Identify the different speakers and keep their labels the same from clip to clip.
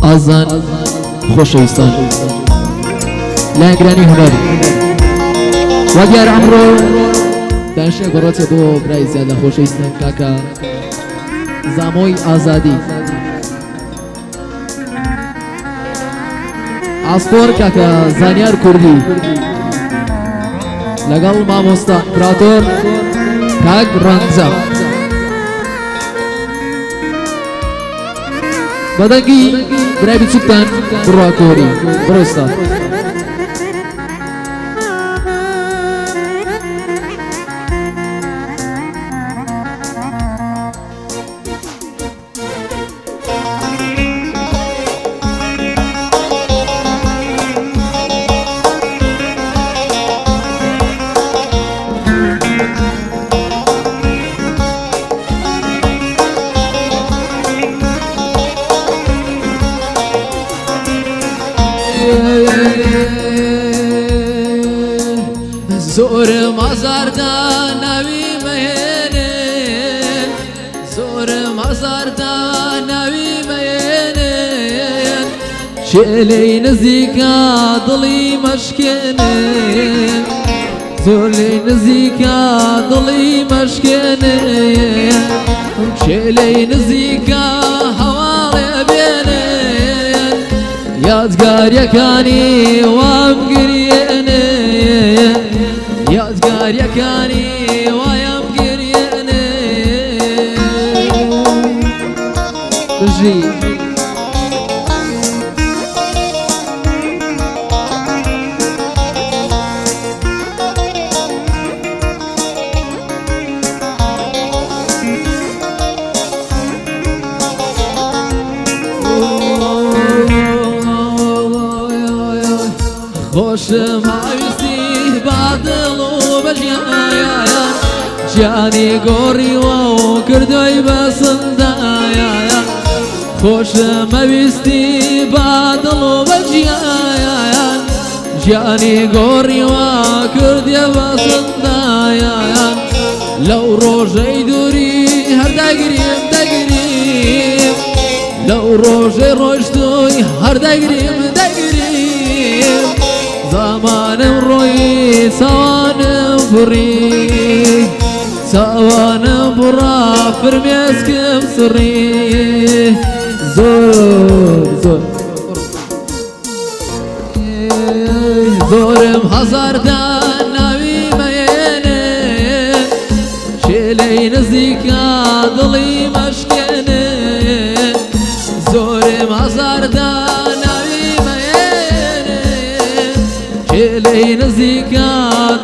Speaker 1: ئازان خۆشەویستان لایەنگرانی هونەری وەگەر ئەمڕۆ دانشێک بەڕۆچێ بۆ برای زیادە خۆشەویستم کاکە زامۆی ئازادی ئاسپۆر کاکە زانیار کوردی لەگەڵ مامۆستا ئیمپراتۆر کاک ڕەنجە بەدەنگی برای بچووکتان بڕوا کۆری بڕۆیستا
Speaker 2: زۆرم ئازاردا ناوی مەهێنن زۆرم ئازاردا ناوی مەهێنن شێلەی نزیکە دڵی مەشکێنن زۆر لێی نزیکە دڵی مەشکێنن شێلەی نزیکە هەواڵێ بێنن یادگاریەکانی وام گریێنن یادگاریەکانی وایم گریێنێ بژی خۆشم هاویستی بادڵ و بەژیایە گیانی گۆڕیوە و کردوی بەسندایە خۆشم هەویستی بادڵ و بەژیایە گیانی گۆڕیوە کردیە بەسندایە لەو ڕۆژەی دووری هەردەگریم دەگریم لەو ڕۆژەی ڕۆیشتووی هەردەگریم دەگریم زمانم ڕۆی چاوانم بڕی چاوانم بڕا فرمێسکم سڕی زۆر زۆر زۆرم هەزاردا ناوی مەهێنێ شێلەی نزیکە دڵی مەشکێنێ زۆرم هەزاردا شێلەی نزیکە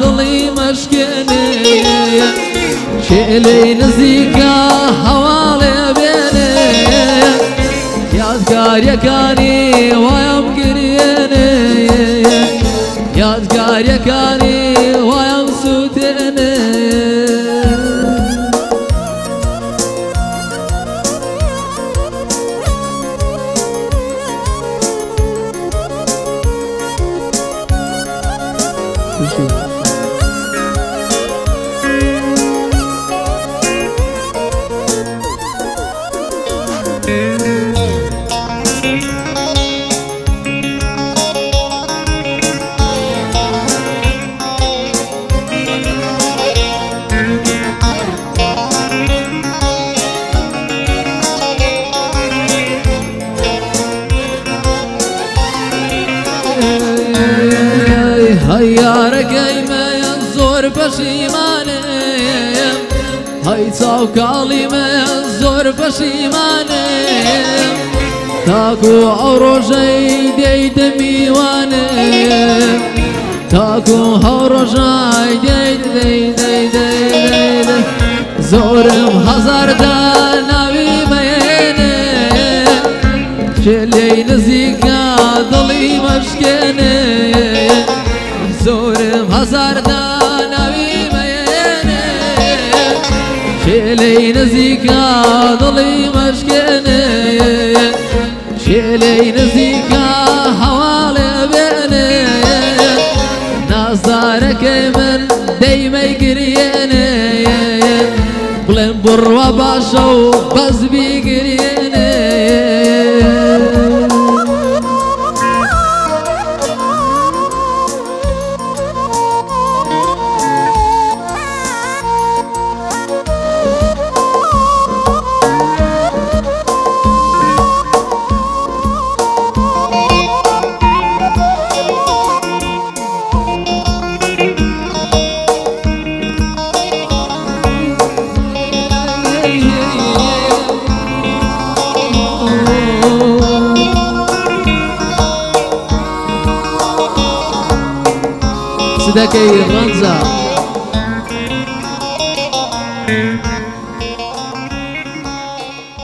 Speaker 2: دڵی مەشکێنێ شێلەی نزیکە هەواڵێ بێنێ یادگاریەکانی وایم گریێنێ یادگاریەکانی وایم سووتێنێ هەیارەکەی مەیان زۆر پەشیمانم هەی چاوکاڵی مەیان زۆر پەشیمانم تاکو ئەو ڕۆژەی دەیتە میوانم تاکو ئەو ڕۆژای دەیدەیدەیدەیدەیدە زۆرم هەزاردا ناوی مەهێنێ شێلەی نزیکە دڵی مەشکێنێ زۆرم هەزاردا ناوی مەهێنێ شێلەی نزیکە دڵی مەشکێنێ شێلەی نزیکە هەواڵێ بێنێ نازدارەکەی من دەیمەی گریێنێ بڵێم بڕوە باشە و بەس بیگرێنێ دەکەی ڕەنجە